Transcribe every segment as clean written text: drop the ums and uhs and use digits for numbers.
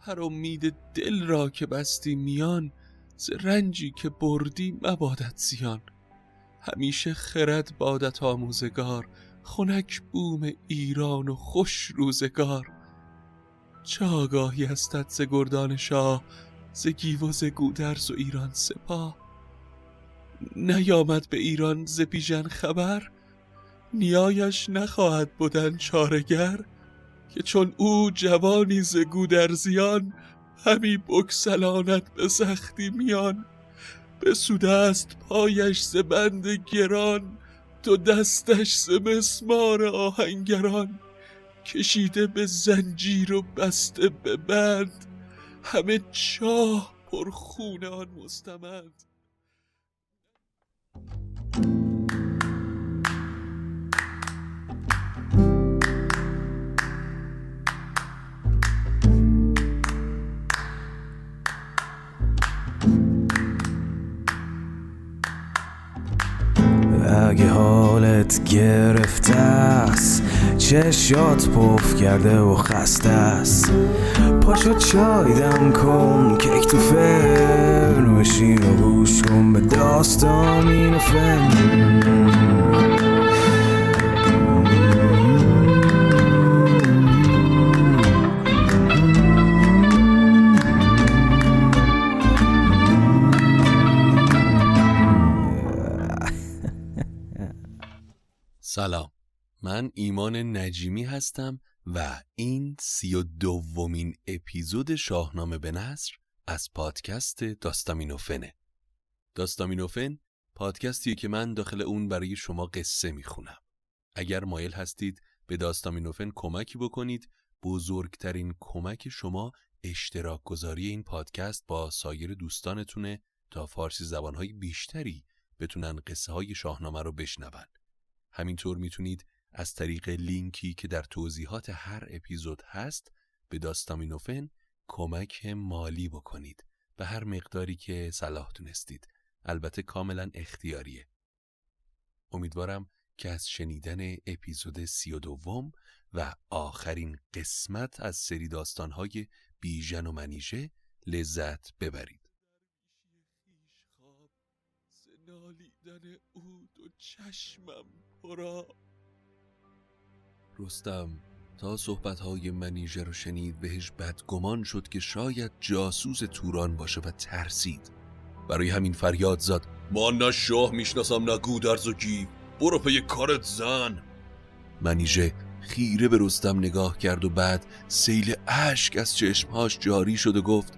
هر امید دل را که بستی میان، ز رنجی که بردی مبادت زیان. همیشه خرد بادت آموزگار، خنک بوم ایران و خوش روزگار. چه آگاهی استت ز گردان شاه، ز گیو و ز گودرز و ایران سپاه. نیامد به ایران ز بیژن خبر، نیایش نخواهد بودن چارگر. که چون او جوانی ز گودرزیان، همی بگسلاند به سختی میان. بسوده است پایش ز بند گران، تو دستش ز مسمار آهنگران. کشیده به زنجیر و بسته به بند، همه چاه پر خون آن مستمند. اگه حالت گرفته است، چشات پف کرده و خسته است، پاشو چای دم کن، کیک تو فرن بشین و گوش کن به داستامینوفن. سلام، من ایمان نجیمی هستم و این 32مین اپیزود شاهنامه به نثر از پادکست داستامینوفنه. داستامینوفن پادکستیه که من داخل اون برای شما قصه میخونم. اگر مایل هستید به داستامینوفن کمکی بکنید، بزرگترین کمک شما اشتراک گذاری این پادکست با سایر دوستانتونه تا فارسی زبانهای بیشتری بتونن قصه های شاهنامه رو بشنون. همینطور میتونید از طریق لینکی که در توضیحات هر اپیزود هست به داستامینوفن کمک مالی بکنید به هر مقداری که صلاح دونستید. البته کاملا اختیاریه. امیدوارم که از شنیدن اپیزود 32 و آخرین قسمت از سری داستانهای بیژن و منیژه لذت ببرید. نالیدن او دو چشمم پرا. رستم تا صحبتهای منیژه رو شنید بهش بدگمان شد که شاید جاسوس توران باشه و ترسید. برای همین فریاد زد: من نه شاه میشناسم نه گودرز و گیو، برو پی کارت زن. منیژه خیره به رستم نگاه کرد و بعد سیل اشک از چشمهاش جاری شد و گفت: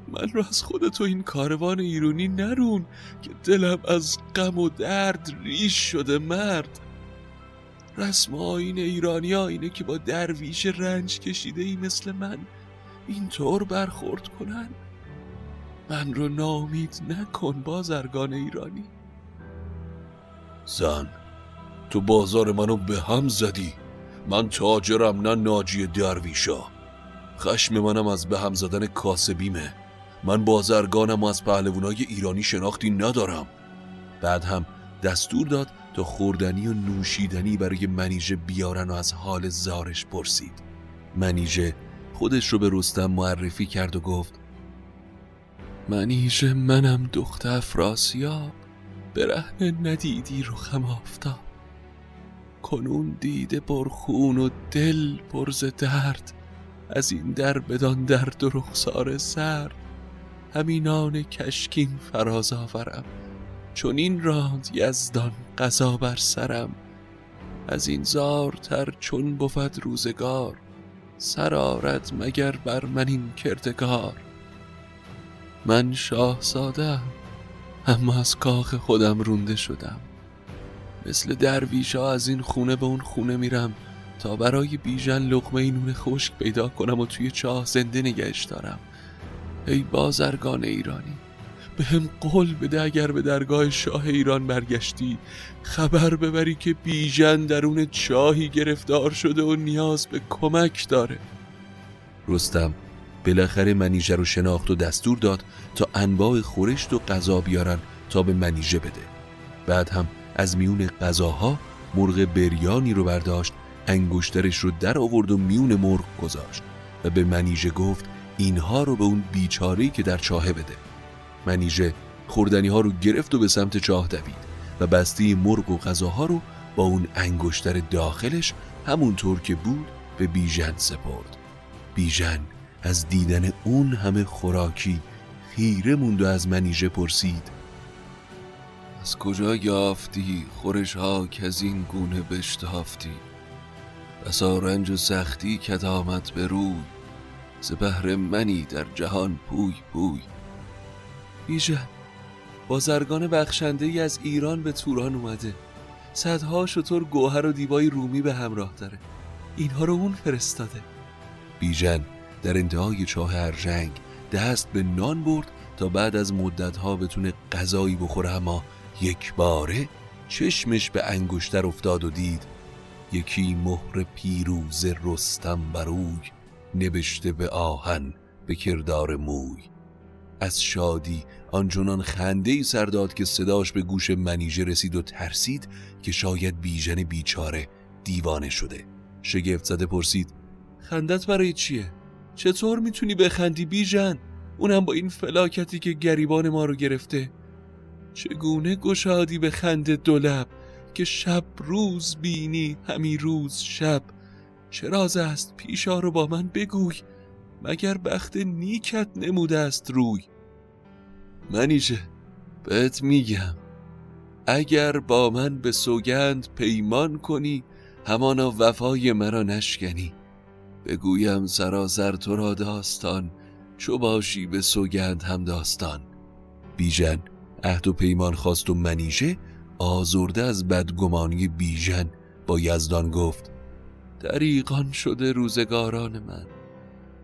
من رو از خودتو این کاروان ایرانی نرون که دلم از غم و درد ریش شده مرد. رسم آیین ایرانی ها اینه که با درویش رنج کشیده ای مثل من اینطور برخورد کنن. من رو ناامید نکن بازرگان ایرانی. زن، تو بازار منو به هم زدی. من تاجرم نه ناجی درویشا. خشم منم از به هم زدن کاسبیمه. من بازرگانم و از پهلوانای ایرانی شناختی ندارم. بعد هم دستور داد تا خوردنی و نوشیدنی برای منیژه بیارن و از حال زارش پرسید. منیژه خودش رو به رستم معرفی کرد و گفت: منیژه منم دختر افراسیاب، برهنه ندیدی رخم آفتاب. کنون دیده پرخون و دل پر ز درد، از این در بدان درد و رخسار سرد. همینان کشکین فراز آورم، چون این راند یزدان قضا بر سرم. از این زارتر چون بود روزگار، سر آرد مگر بر من این کردگار. من شاهزاده‌ام اما از کاخ خودم رونده شدم. مثل درویشا از این خونه به اون خونه میرم تا برای بیژن لقمه نون خشک پیدا کنم و توی چاه زنده نگهش دارم. ای بازرگان ایرانی، به هم قول بده اگر به درگاه شاه ایران برگشتی خبر ببری که بیژن درون چاهی گرفتار شده و نیاز به کمک داره. رستم بالاخره منیژه رو شناخت و دستور داد تا انواع خورشت و غذا بیارن تا به منیژه بده. بعد هم از میون غذاها مرغ بریانی رو برداشت، انگشترش رو در آورد و میون مرغ گذاشت و به منیژه گفت اینها رو به اون بیچاره‌ای که در چاهه بده. منیژه خوردنی ها رو گرفت و به سمت چاه دوید و بسته مرغ و غذاها رو با اون انگشتر داخلش همونطور که بود به بیژن سپرد. بیژن از دیدن اون همه خوراکی خیره موند و از منیژه پرسید: از کجا یافتی خورش ها که از این گونه بشتافتی؟ بسا رنج و سختی که آمد به روی، ز بهر منی در جهان پوی پوی. بیژن بازرگان بخشنده ای از ایران به توران اومده. صدها شتر گوهر و دیبای رومی به همراه داره. اینها رو اون فرستاده. بیژن در انتهای چاه ارژنگ دست به نان برد تا بعد از مدتها بتونه غذایی بخوره، اما یک باره چشمش به انگشتر افتاد و دید یکی مهر پیروز رستم بروی، نبشته به آهن به کردار موی. از شادی آنچنان خنده‌ای سر داد که صداش به گوش منیژه رسید و ترسید که شاید بیژن بیچاره دیوانه شده. شگفت زده پرسید: خندت برای چیه؟ چطور میتونی بخندی بیژن؟ اونم با این فلاکتی که گریبان ما رو گرفته. چگونه گشادی به خنده دو لب، که شب روز بینی همی روز شب. چه راز است پیشا رو با من بگوی، مگر بخت نیکت نموده است روی. منیژه بهت میگم، اگر با من به سوگند پیمان کنی، همانا وفای مرا نشکنی. بگویم سراسر تو را داستان، چو باشی به سوگند هم داستان. بیژن عهد و پیمان خواست و منیژه آزرده از بدگمانی بیژن با یزدان گفت: دریغان شده روزگاران من،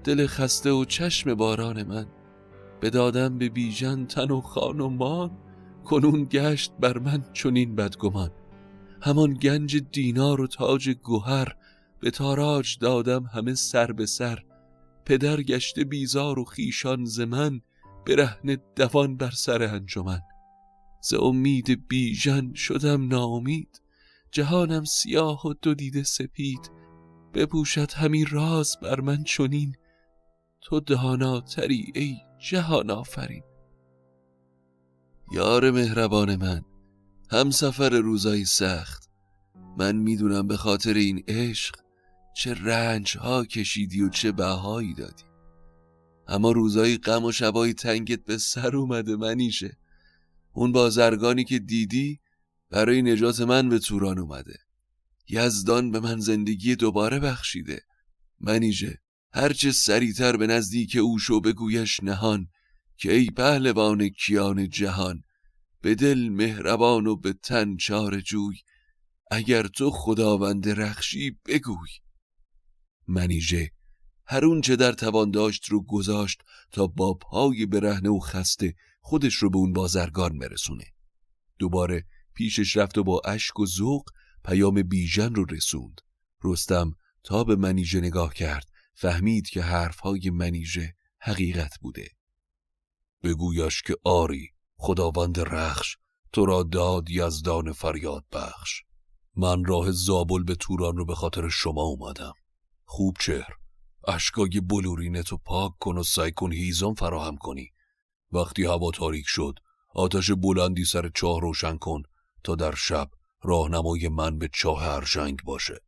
دل خسته و چشم باران من. بدادم به بیژن تن و خان و مان، کنون گشت بر من چنین بدگمان. همان گنج دینار و تاج گوهر، به تاراج دادم همه سر به سر. پدر گشته بیزار و خیشان ز من، برهنه دوان بر سر انجمن. ز امید بیژن شدم ناامید، جهانم سیاه و دو دیده سپید. بپوشد همی راز بر من چنین، تو داناتری ای جهان آفرین. یار مهربان من، هم سفر روزای سخت، من میدونم به خاطر این عشق چه رنج ها کشیدی و چه بهایی دادی. اما روزای غم و شبای تنگت به سر اومده منیژه. اون بازرگانی که دیدی برای نجات من به توران اومده. یزدان به من زندگی دوباره بخشیده. منیژه هرچه سریعتر به نزدیک او شو، بگویش نهان که ای پهلوان کیان جهان. به دل مهربان و به تن چاره جوی، اگر تو خداوند رخشی بگوی. منیژه هر اون چه در توان داشت رو گذاشت تا با پای برهنه و خسته خودش رو به اون بازرگان برسونه. دوباره پیشش رفت و با اشک و ذوق پیام بیژن رو رسوند. رستم تا به منیژه نگاه کرد فهمید که حرفهای منیژه حقیقت بوده. بگویش که آری خداوند رخش، تو را داد یزدان فریاد بخش. من راه زابل به توران رو به خاطر شما اومدم. خوب چهر، اشکای بلورینتو پاک کن و سعی کن هیزم فراهم کنی. وقتی هوا تاریک شد آتش بلندی سر چاه روشن کن تا در شب راهنمای من به چاه ارژنگ باشه.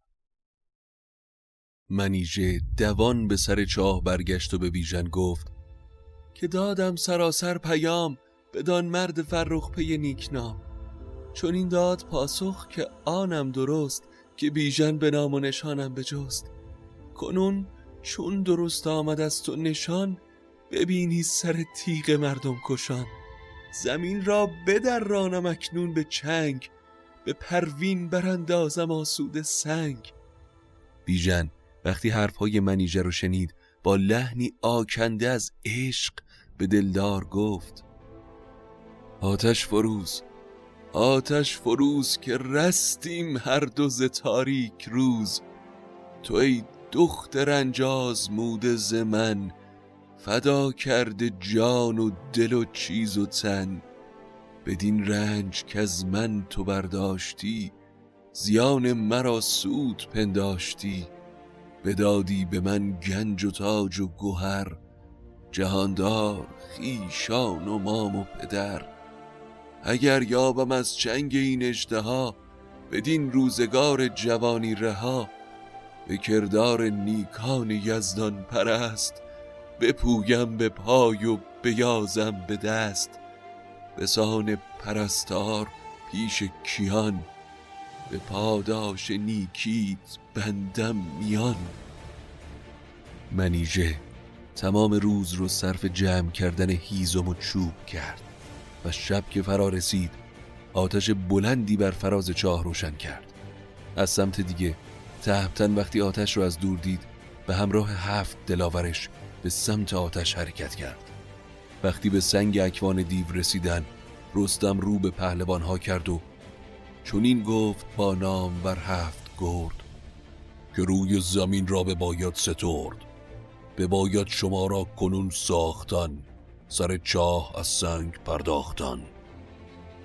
منیژه دوان به سر چاه برگشت و به بیژن گفت که دادم سراسر پیام، بدان مرد فرخ پی نیکنام. چون این داد پاسخ که آنم درست، که بیژن به نام و نشانم بجست. کنون چون درست آمد از تو نشان، ببینی سر تیغ مردم کشان. زمین را بدرانم اکنون به چنگ، به پروین براندازم آسوده سنگ. بیژن وقتی حرفهای منیژه رو شنید با لحنی آکنده از عشق به دلدار گفت: آتش فروز، آتش فروز که رستیم هر دو ز تاریک روز. تو ای دختر انجاز موده ز من، فدا کرده جان و دل و چیز و تن. بدین رنج که از من تو برداشتی، زیان مرا سود پنداشتی. بدادی به من گنج و تاج و گوهر، جهاندار، خویشان و مام و پدر. اگر یابم از چنگ این اژدها، بدین روزگار جوانی رها. به کردار نیکان یزدان پرست، بپویم به پای و بیازم به دست. به سان پرستار پیش کیان، به پاداش نیکیت بندم میان. منیژه تمام روز رو صرف جمع کردن هیزم و چوب کرد و شب که فرا رسید آتش بلندی بر فراز چاه روشن کرد. از سمت دیگه تهمتن وقتی آتش رو از دور دید به همراه 7 دلاورش به سمت آتش حرکت کرد. وقتی به سنگ اکوان دیو رسیدن، رستم رو به پهلوان ها کرد و چنین گفت با نام بر 7 گرد که روی زمین را بباید سترد. بباید شما را کنون ساختن، سر چاه از سنگ پرداختن.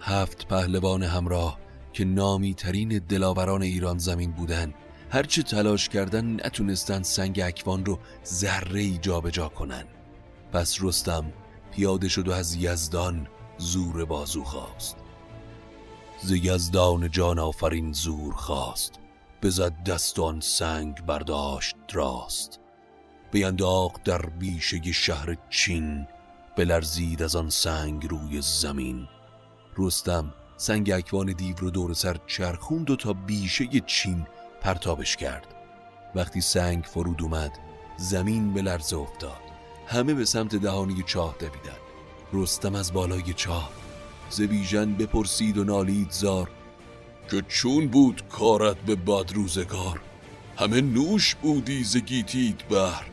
7 پهلوان همراه که نامی ترین دلاوران ایران زمین بودن، هرچه تلاش کردن نتونستن سنگ اکوان رو ذره‌ای جا به جا کنن. پس رستم پیاده شد و از یزدان زور بازو خواست. ز یزدان جان آفرین زور خواست، بزد دستان سنگ برداشت راست. بینداخت در بیشه شهر چین، بلرزید از آن سنگ روی زمین. رستم سنگ اکوان دیو رو دور سر چرخوند و تا بیشه چین پرتابش کرد. وقتی سنگ فرود اومد، زمین به لرزه افتاد. همه به سمت دهانی چاه دویدن. رستم از بالای چاه ز بیژن بپرسید و نالید زار که چون بود کارت به بد روزگار؟ همه نوش بودی ز گیتیت بهر،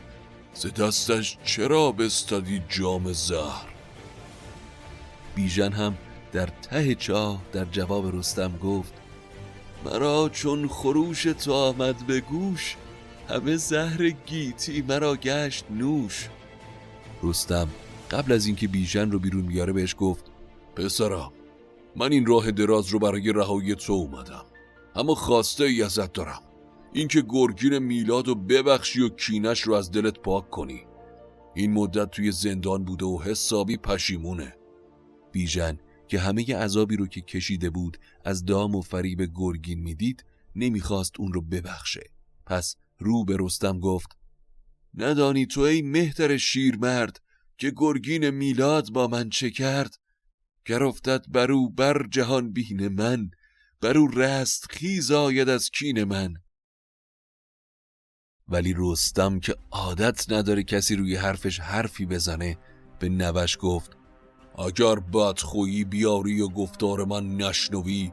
ز دستش چرا بستدی جام زهر؟ بیژن هم در ته چاه در جواب رستم گفت مرا چون خروش تو آمد به گوش، همه زهر گیتی مرا گشت نوش. رستم قبل از اینکه بیژن رو بیرون بیاره بهش گفت پسرم، من این راه دراز رو برای رهایی تو اومدم، اما خواسته ای ازت دارم، اینکه گرگین میلاد رو ببخشی و کینش رو از دلت پاک کنی. این مدت توی زندان بوده و حسابی پشیمونه. بیژن که همه عذابی رو که کشیده بود از دام و فریب گرگین میدید، نمیخواست اون رو ببخشه. پس رو به رستم گفت ندانی تو ای مهتر شیرمرد، که گرگین میلاد با من چه کرد؟ گر افتد برو بر جهان بین من، برو رست خیز آید از کین من. ولی رستم که عادت نداره کسی روی حرفش حرفی بزنه، به نوش گفت اگر بدخویی بیاری و گفتار من نشنوی،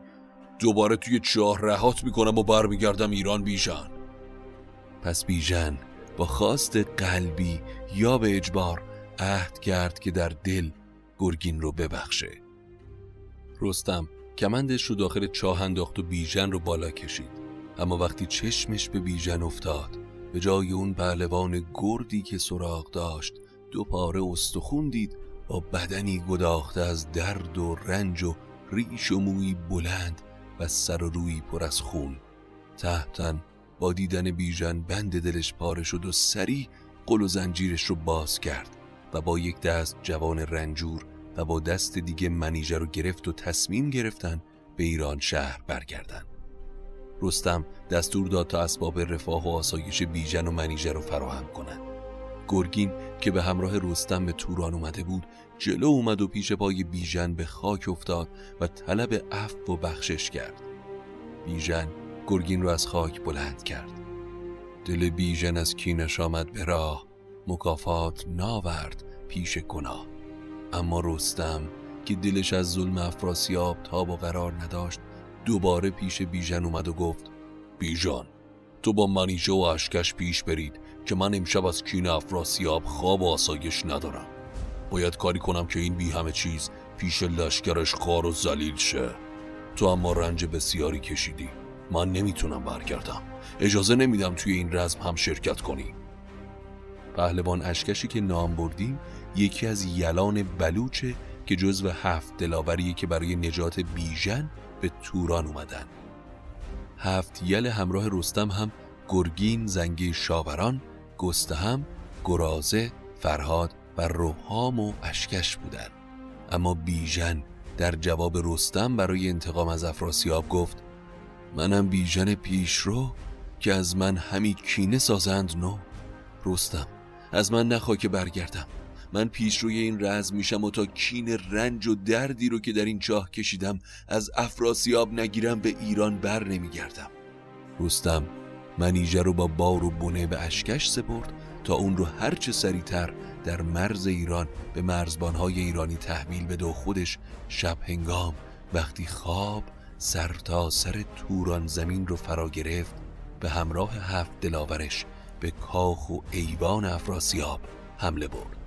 دوباره توی چاه رهات میکنم و برمیگردم ایران بیژن. پس بیژن با خواست قلبی یا به اجبار عهد کرد که در دل گرگین رو ببخشه. رستم کمندش رو داخل چاه انداخت و بیژن رو بالا کشید. اما وقتی چشمش به بیژن افتاد، به جای اون پهلوان گردی که سراغ داشت 2 پاره استخون دید با بدنی گداخته از درد و رنج و ریش و مویی بلند و سر و رویی پر از خون. تهمتن با دیدن بیژن بند دلش پاره شد و سریع قل و زنجیرش رو باز کرد و با یک دست جوان رنجور و با دست دیگه منیژه رو گرفت و تصمیم گرفتن به ایران شهر برگردن. رستم دستور داد تا اسباب رفاه و آسایش بیژن و منیژه رو فراهم کنن. گرگین که به همراه رستم به توران اومده بود، جلو اومد و پیش پای بیژن به خاک افتاد و طلب عفو و بخشش کرد. بیژن گرگین رو از خاک بلند کرد. دل بیژن از کینش آمد به راه، مکافات ناورد پیش گناه. اما رستم که دلش از ظلم افراسیاب تاب و قرار نداشت، دوباره پیش بیژن اومد و گفت بیژن، تو با منیژه و اشکش پیش برید که من امشب از کین افراسیاب خواب و آسایش ندارم. باید کاری کنم که این بی همه چیز پیش لشکرش خار و ذلیل شه. تو اما رنج بسیاری کشیدی، من نمیتونم برگردم، اجازه نمیدم توی این رزم هم شرکت کنی. پهلوان اشکشی که نام بردیم یکی از یلان بلوچه که جزو 7 دلاوریه که برای نجات بیژن به توران اومدن. 7 یل همراه رستم هم گرگین، زنگی شاوران، گستهم، گرازه، فرهاد و روحام و اشکش بودن. اما بیژن در جواب رستم برای انتقام از افراسیاب گفت منم بیژن پیشرو که از من همی کینه سازند نو. رستم از من نخواه که برگردم، من پیشروی این رزم میشم و تا کین رنج و دردی رو که در این چاه کشیدم از افراسیاب نگیرم به ایران بر نمیگردم. رستم منیژه رو با بار و بنه به اشکش سپرد تا اون رو هرچه سریعتر در مرز ایران به مرزبانهای ایرانی تحویل بده و خودش شب هنگام وقتی خواب سر تا سر توران زمین رو فرا گرفت به همراه 7 دلاورش به کاخ و ایوان افراسیاب حمله برد.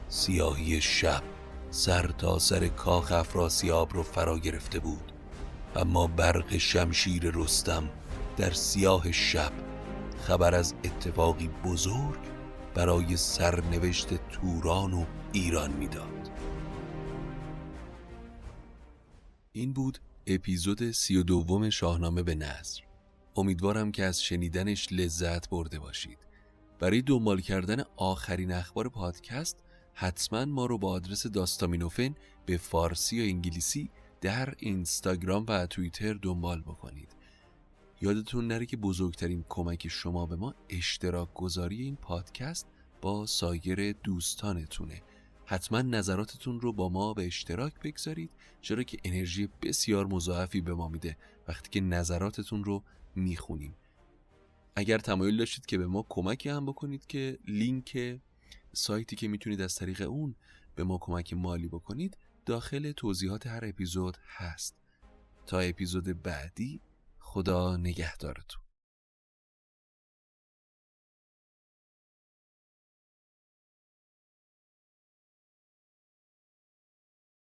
سیاهی شب سر تا سر کاخ افراسیاب رو فرا گرفته بود، اما برق شمشیر رستم در سیاه شب خبر از اتفاقی بزرگ برای سرنوشت توران و ایران میداد. این بود اپیزود 32 شاهنامه به نثر. امیدوارم که از شنیدنش لذت برده باشید. برای دنبال کردن آخرین اخبار پادکست حتما ما رو با آدرس داستامینوفن به فارسی و انگلیسی در اینستاگرام و توییتر دنبال بکنید. یادتون نره که بزرگترین کمک شما به ما اشتراک گذاری این پادکست با سایر دوستانتونه. حتما نظراتتون رو با ما به اشتراک بگذارید، چرا که انرژی بسیار مضاعفی به ما میده وقتی که نظراتتون رو میخونیم. اگر تمایل داشتید که به ما کمکی هم بکنید که لینک سایتی که میتونید از طریق اون به ما کمک مالی بکنید داخل توضیحات هر اپیزود هست. تا اپیزود بعدی، خدا نگهدارتون.